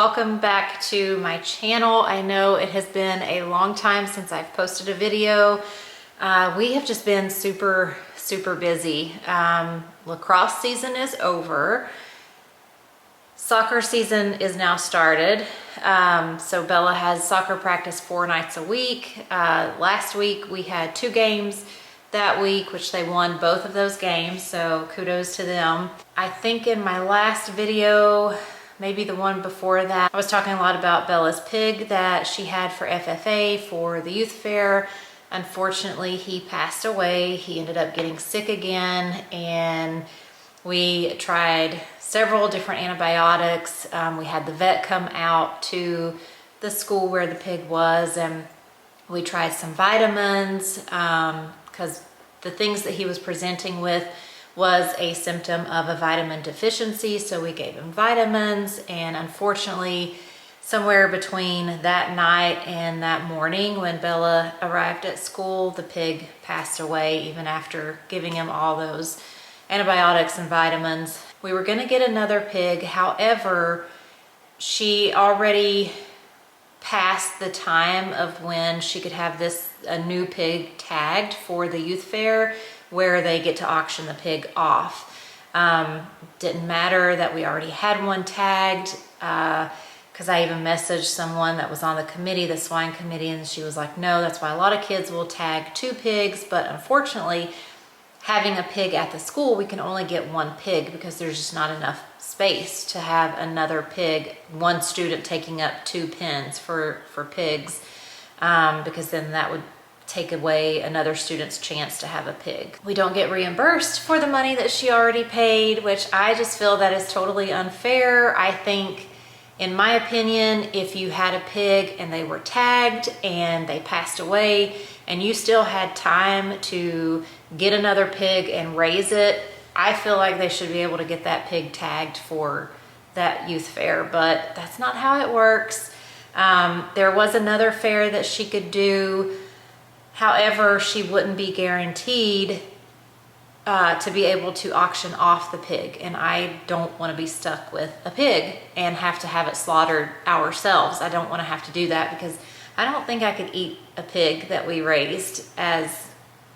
welcome back to my channel. I know it has been a long time since I've posted a video. We have just been super busy. Lacrosse season is over. Soccer season is now started. So Bella has soccer practice 4 nights a week. Last week we had 2 games that week, which they won both of those games, so kudos to them. I think in my last video, maybe the one before that, I was talking a lot about Bella's pig that she had for FFA for the youth fair. Unfortunately, he passed away. He ended up getting sick again, and we tried several different antibiotics. We had the vet come out to the school where the pig was, and we tried some vitamins because the things that he was presenting with was a symptom of a vitamin deficiency. So we gave him vitamins, and unfortunately, somewhere between that night and that morning when Bella arrived at school, the pig passed away even after giving him all those antibiotics and vitamins. We were gonna get another pig. However, she already passed the time of when she could have a new pig tagged for the youth fair, where they get to auction the pig off. Didn't matter that we already had one tagged, because I even messaged someone that was on the committee, the swine committee, and she was like, no, that's why a lot of kids will tag 2 pigs, but unfortunately, having a pig at the school, we can only get 1 pig because there's just not enough space to have another pig, 1 student taking up 2 pens for pigs, because then that would take away another student's chance to have a pig. We don't get reimbursed for the money that she already paid, which I just feel that is totally unfair. I think, in my opinion, if you had a pig and they were tagged and they passed away and you still had time to get another pig and raise it, I feel like they should be able to get that pig tagged for that youth fair, but that's not how it works. There was another fair that she could do. However, she wouldn't be guaranteed to be able to auction off the pig, and I don't want to be stuck with a pig and have to have it slaughtered ourselves. I don't want to have to do that because I don't think I could eat a pig that we raised as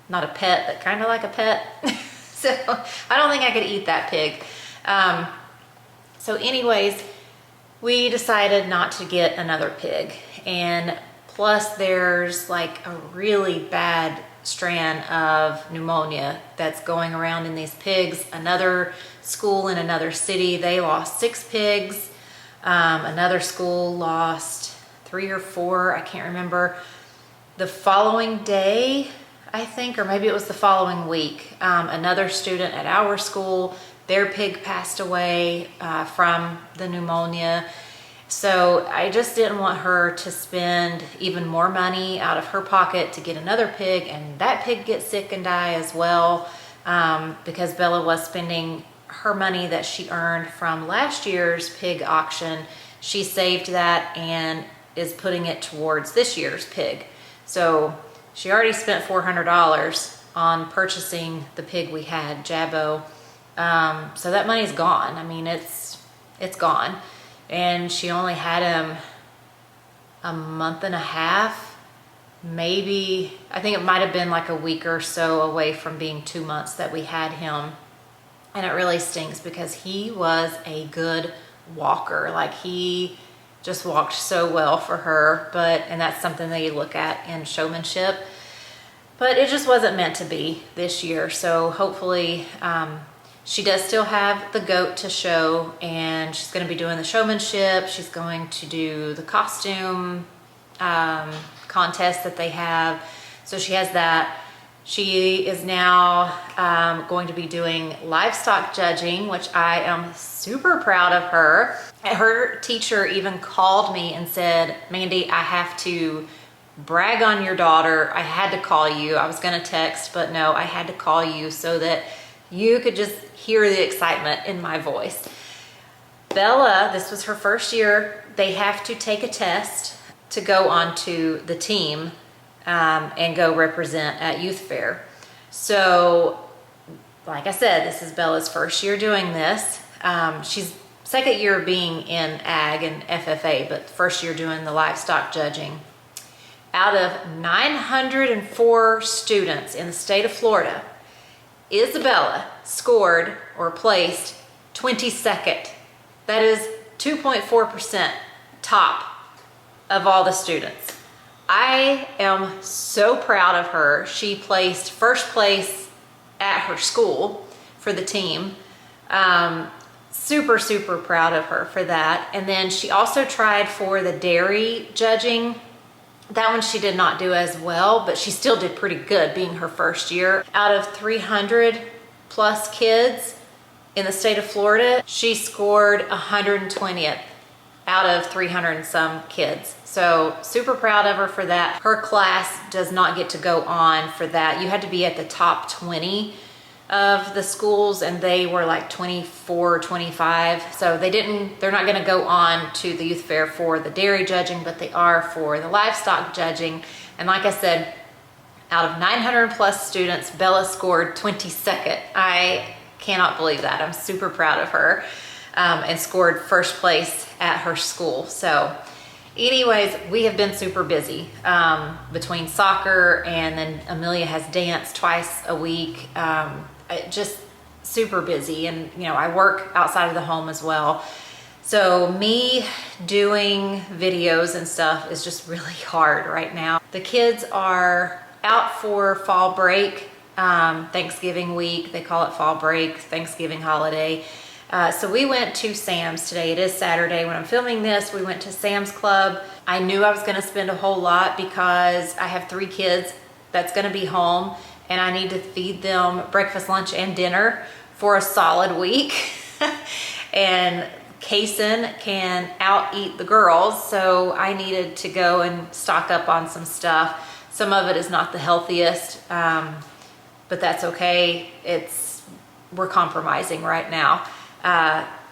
not a pet, but kind of like a pet. So I don't think I could eat that pig. So anyways, we decided not to get another pig, and plus there's like a really bad strand of pneumonia that's going around in these pigs. Another school in another city, they lost 6 pigs. Another school lost 3 or 4, I can't remember. The following day, I think, or maybe it was the following week, another student at our school, their pig passed away from the pneumonia. So I just didn't want her to spend even more money out of her pocket to get another pig, and that pig get sick and die as well, because Bella was spending her money that she earned from last year's pig auction. She saved that and is putting it towards this year's pig. So she already spent $400 on purchasing the pig we had, Jabbo. So that money's gone. I mean, it's gone. And she only had him a month and a half, maybe. I think it might have been like a week or so away from being 2 months that we had him. And it really stinks because he was a good walker. Like, he just walked so well for her, and that's something that you look at in showmanship. But it just wasn't meant to be this year. So hopefully, she does still have the goat to show, and she's going to be doing the showmanship. She's going to do the costume contest that they have. So she has that. She is now going to be doing livestock judging, which I am super proud of her. And her teacher even called me and said, Mandy, I have to brag on your daughter. I had to call you. I was going to text, but no, I had to call you so that you could just hear the excitement in my voice. Bella, this was her first year. They have to take a test to go onto the team and go represent at youth fair. So, like I said, this is Bella's first year doing this. She's second year being in ag and FFA, but first year doing the livestock judging. Out of 904 students in the state of Florida, Isabella scored or placed 22nd. That is 2.4% top of all the students. I am so proud of her. She placed first place at her school for the team. Super, super proud of her for that. And then she also tried for the dairy judging. That one she did not do as well, but she still did pretty good being her first year. Out of 300 plus kids in the state of Florida, she scored 120th out of 300 and some kids. So super proud of her for that. Her class does not get to go on for that. You had to be at the top 20 of the schools, and they were like 24, 25. So they're not gonna go on to the youth fair for the dairy judging, but they are for the livestock judging. And like I said, out of 900 plus students, Bella scored 22nd. I cannot believe that. I'm super proud of her, and scored first place at her school. So anyways, we have been super busy between soccer, and then Amelia has dance twice a week. Just super busy, and you know, I work outside of the home as well. So me doing videos and stuff is just really hard right now. The kids are out for fall break, Thanksgiving week. They call it fall break, Thanksgiving holiday. So we went to Sam's today. It is Saturday when I'm filming this. We went to Sam's Club. I knew I was gonna spend a whole lot because I have 3 kids that's gonna be home, and I need to feed them breakfast, lunch, and dinner for a solid week. And Kaysen can out-eat the girls, so I needed to go and stock up on some stuff. Some of it is not the healthiest, but that's okay. We're compromising right now.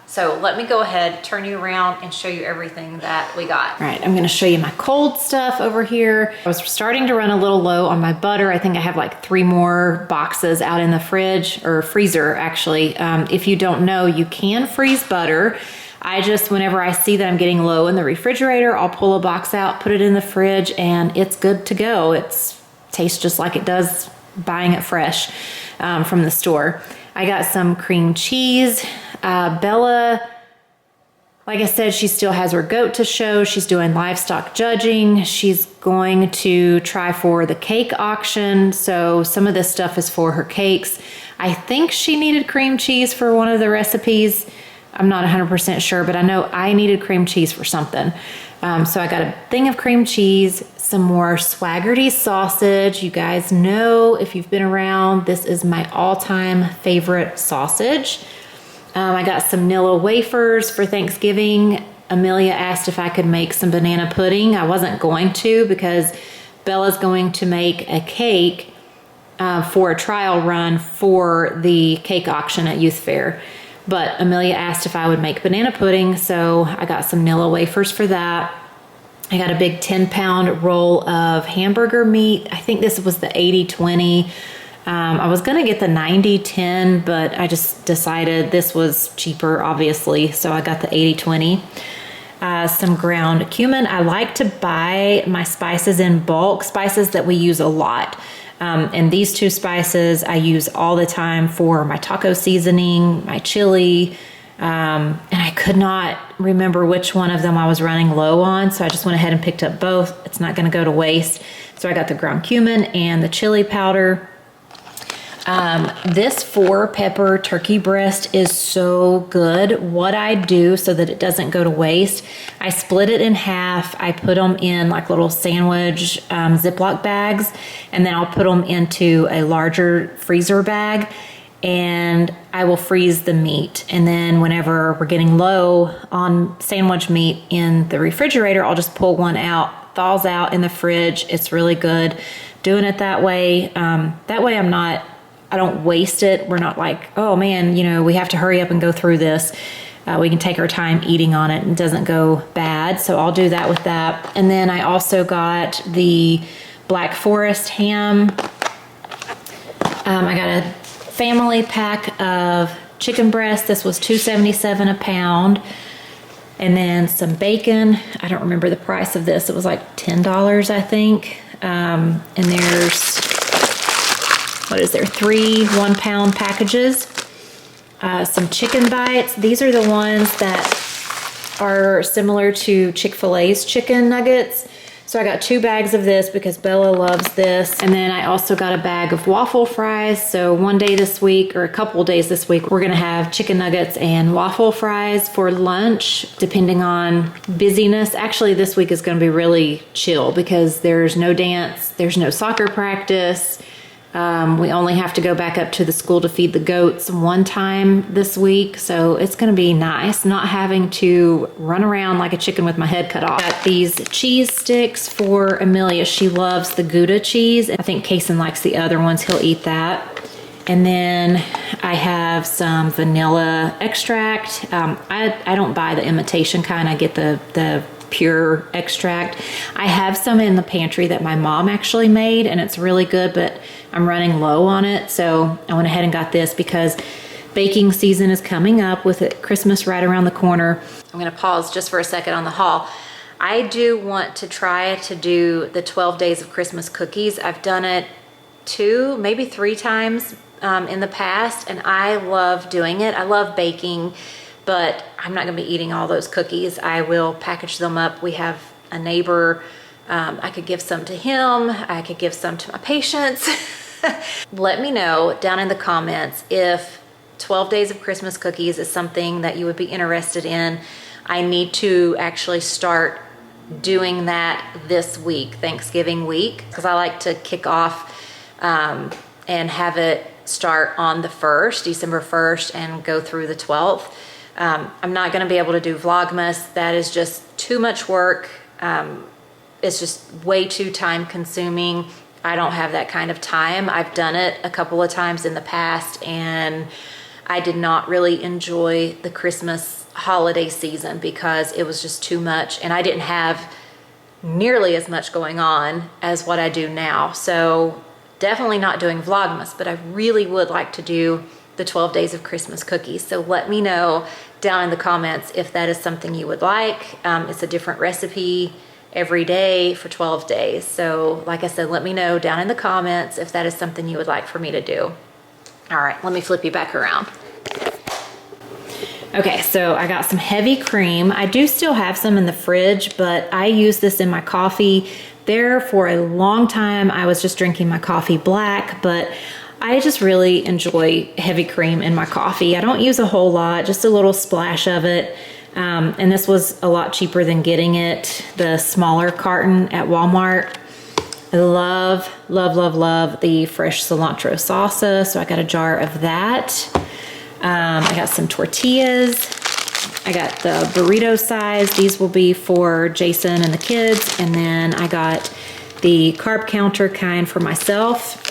So let me go ahead, turn you around, and show you everything that we got. All right, I'm gonna show you my cold stuff over here. I was starting to run a little low on my butter. I think I have like 3 more boxes out in the fridge, or freezer actually. If you don't know, you can freeze butter. Whenever I see that I'm getting low in the refrigerator, I'll pull a box out, put it in the fridge, and it's good to go. It tastes just like it does buying it fresh from the store. I got some cream cheese. Bella, like I said, she still has her goat to show. She's doing livestock judging. She's going to try for the cake auction. So some of this stuff is for her cakes. I think she needed cream cheese for one of the recipes. I'm not 100% sure, but I know I needed cream cheese for something. So I got a thing of cream cheese, some more Swaggerty sausage. You guys know, if you've been around, this is my all-time favorite sausage. I got some Nilla wafers for Thanksgiving. Amelia asked if I could make some banana pudding. I wasn't going to, because Bella's going to make a cake for a trial run for the cake auction at Youth Fair. But Amelia asked if I would make banana pudding, so I got some Nilla wafers for that. I got a big 10-pound roll of hamburger meat. I think this was the 80-20. I was gonna get the 90-10, but I just decided this was cheaper, obviously, so I got the 80-20. Some ground cumin. I like to buy my spices in bulk, spices that we use a lot. And these 2 spices I use all the time for my taco seasoning, my chili, and I could not remember which one of them I was running low on, so I just went ahead and picked up both. It's not gonna go to waste. So I got the ground cumin and the chili powder. This 4-pepper turkey breast is so good. What I do so that it doesn't go to waste, I split it in half. I put them in like little sandwich Ziploc bags, and then I'll put them into a larger freezer bag, and I will freeze the meat. And then whenever we're getting low on sandwich meat in the refrigerator, I'll just pull one out, thaws out in the fridge. It's really good doing it that way. That way I don't waste it. We're not like, oh man, you know, we have to hurry up and go through this. We can take our time eating on it and it doesn't go bad. So I'll do that with that. And then I also got the Black Forest ham. I got a family pack of chicken breast. This was $2.77 a pound. And then some bacon. I don't remember the price of this. It was like $10, I think. And there's, what is there? 3 1-pound packages. Some chicken bites. These are the ones that are similar to Chick-fil-A's chicken nuggets. So I got 2 bags of this because Bella loves this. And then I also got a bag of waffle fries. So one day this week, or a couple of days this week, we're gonna have chicken nuggets and waffle fries for lunch, depending on busyness. Actually, this week is gonna be really chill because there's no dance, there's no soccer practice. We only have to go back up to the school to feed the goats one time this week. So it's gonna be nice not having to run around like a chicken with my head cut off. Got these cheese sticks for Amelia. She loves the Gouda cheese. I think Kason likes the other ones. He'll eat that. And then I have some vanilla extract. I don't buy the imitation kind. I get the pure extract. I have some in the pantry that my mom actually made, and it's really good, but I'm running low on it. So I went ahead and got this because baking season is coming up with it, Christmas right around the corner. I'm gonna pause just for a second on the haul. I do want to try to do the 12 days of Christmas cookies. I've done it 2, maybe 3 times in the past, and I love doing it. I love baking, but I'm not gonna be eating all those cookies. I will package them up. We have a neighbor. I could give some to him. I could give some to my patients. Let me know down in the comments if 12 days of Christmas cookies is something that you would be interested in. I need to actually start doing that this week, Thanksgiving week, because I like to kick off and have it start on the 1st, December 1st, and go through the 12th. I'm not gonna be able to do Vlogmas. That is just too much work. It's just way too time consuming. I don't have that kind of time. I've done it a couple of times in the past, and I did not really enjoy the Christmas holiday season because it was just too much, and I didn't have nearly as much going on as what I do now. So definitely not doing Vlogmas, but I really would like to do the 12 days of Christmas cookies. So let me know down in the comments if that is something you would like. It's a different recipe every day for 12 days. So like I said, let me know down in the comments if that is something you would like for me to do. All right, let me flip you back around. Okay, so I got some heavy cream. I do still have some in the fridge, but I use this in my coffee. There for a long time, I was just drinking my coffee black, but I just really enjoy heavy cream in my coffee. I don't use a whole lot, just a little splash of it. And this was a lot cheaper than getting it, the smaller carton at Walmart. I love, love, love, love the fresh cilantro salsa, so I got a jar of that. I got some tortillas. I got the burrito size. These will be for Jason and the kids. And then I got the carb counter kind for myself.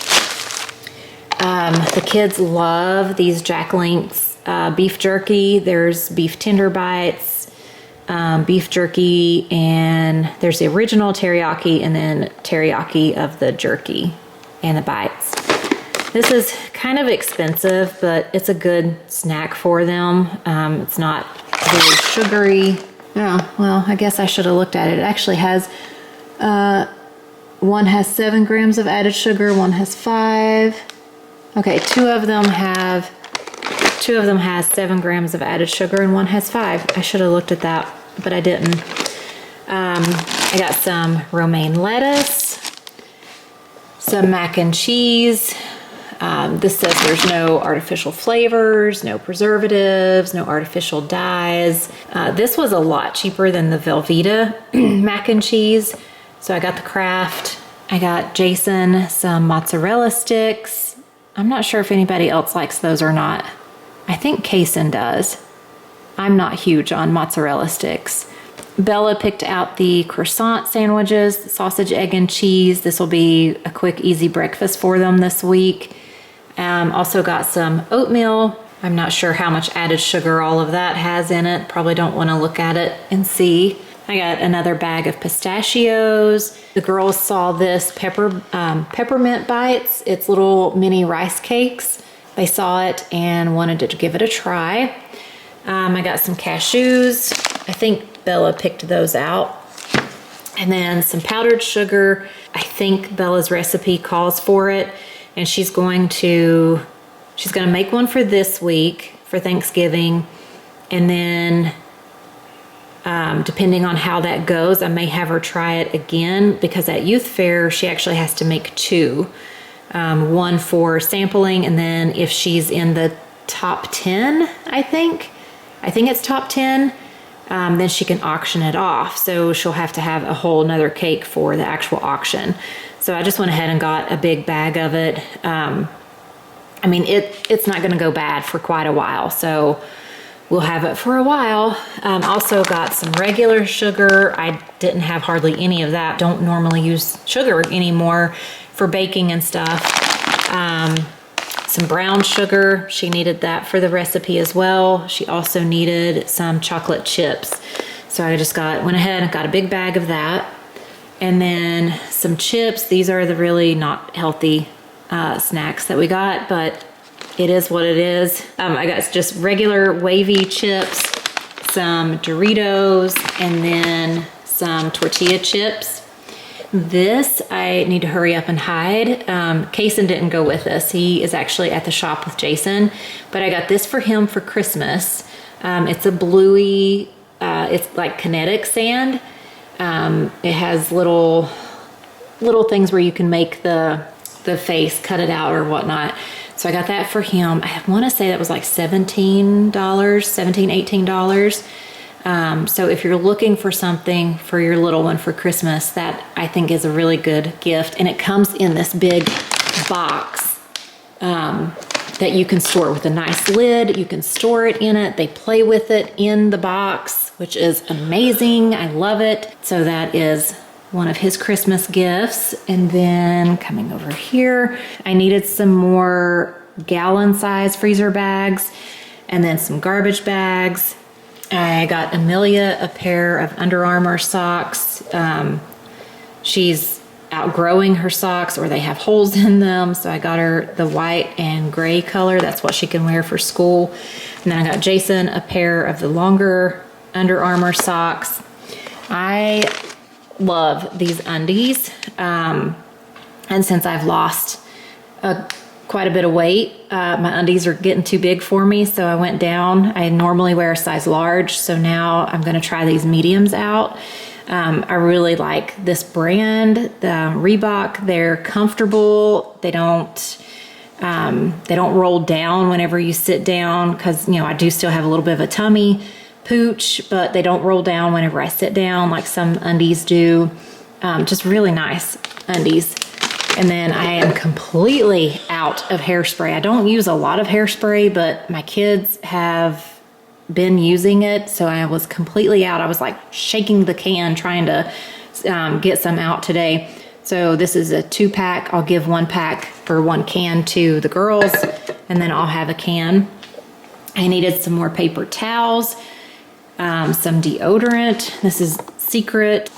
The kids love these Jack Link's beef jerky. There's beef tender bites, beef jerky, and there's the original teriyaki and then teriyaki of the jerky and the bites. This is kind of expensive, but it's a good snack for them. It's not very sugary. Oh, well, I guess I should have looked at it. It actually has, one has 7 grams of added sugar, one has 5. Okay, two of them has 7 grams of added sugar and one has 5. I should have looked at that, but I didn't. I got some romaine lettuce, some mac and cheese. This says there's no artificial flavors, no preservatives, no artificial dyes. This was a lot cheaper than the Velveeta mac and cheese. So I got the Kraft. I got Jason some mozzarella sticks. I'm not sure if anybody else likes those or not. I think Kason does. I'm not huge on mozzarella sticks. Bella picked out the croissant sandwiches, sausage, egg, and cheese. This will be a quick, easy breakfast for them this week. Also got some oatmeal. I'm not sure how much added sugar all of that has in it. Probably don't want to look at it and see. I got another bag of pistachios. The girls saw this peppermint bites. It's little mini rice cakes. they saw it and wanted to give it a try. I got some cashews. I think Bella picked those out. And then some powdered sugar. I think Bella's recipe calls for it. And she's gonna make one for this week for Thanksgiving. And then depending on how that goes, I may have her try it again, because at youth fair, she actually has to make two. One for sampling, and then if she's in the top 10, I think it's top 10, then she can auction it off. So she'll have to have a whole nother cake for the actual auction. So I just went ahead and got a big bag of it. I mean, it's not gonna go bad for quite a while, so we'll have it for a while. Also got some regular sugar. I didn't have hardly any of that. Don't normally use sugar anymore for baking and stuff. Some brown sugar. She needed that for the recipe as well. She also needed some chocolate chips. So I just went ahead and got a big bag of that. And then some chips. These are the really not healthy snacks that we got, but it is what it is. I got just regular wavy chips, some Doritos, and then some tortilla chips. This, I need to hurry up and hide. Kason didn't go with us. He is actually at the shop with Jason, but I got this for him for Christmas. It's a bluey, it's like kinetic sand. It has little things where you can make the face, cut it out or whatnot. So I got that for him. I want to say that was like $17, $18. So if you're looking for something for your little one for Christmas, that I think is a really good gift. And it comes in this big box that you can store with a nice lid. You can store it in it. They play with it in the box, which is amazing. I love it. So that is one of his Christmas gifts. And then coming over here, I needed some more gallon size freezer bags and then some garbage bags. I got Amelia a pair of Under Armour socks. She's outgrowing her socks, or they have holes in them, so I got her the white and gray color. That's what she can wear for school. And then I got Jason a pair of the longer Under Armour socks. I love these undies, and since I've lost quite a bit of weight, my undies are getting too big for me, so I went down. I normally wear a size large, so now I'm gonna try these mediums out. I really like this brand, the Reebok. They're comfortable. They don't roll down whenever you sit down, because I do still have a little bit of a tummy pooch, but they don't roll down whenever I sit down like some undies do. Just really nice undies. And then I am completely out of hairspray. I don't use a lot of hairspray, but my kids have been using it, so I was completely out. I was like shaking the can trying to get some out today. So this is a 2-pack. I'll give 1 pack or 1 can to the girls, and then I'll have a can. I needed some more paper towels, some deodorant. This is Secret,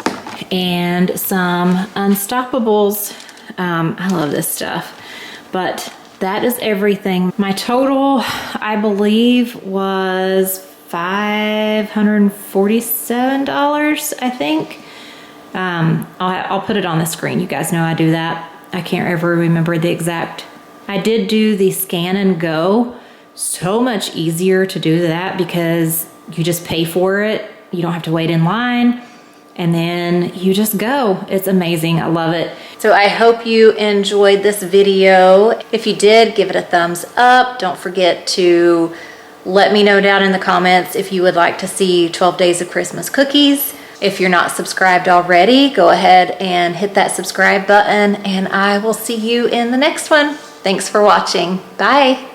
and some Unstoppables. I love this stuff, but that is everything. My total, I believe, was $547, I think. I'll put it on the screen. You guys know I do that. I can't ever remember the exact. I did do the scan and go. So much easier to do that because you just pay for it. You don't have to wait in line. And then you just go. It's amazing. I love it. So I hope you enjoyed this video. If you did, give it a thumbs up. Don't forget to let me know down in the comments if you would like to see 12 Days of Christmas cookies. If you're not subscribed already, go ahead and hit that subscribe button, and I will see you in the next one. Thanks for watching. Bye.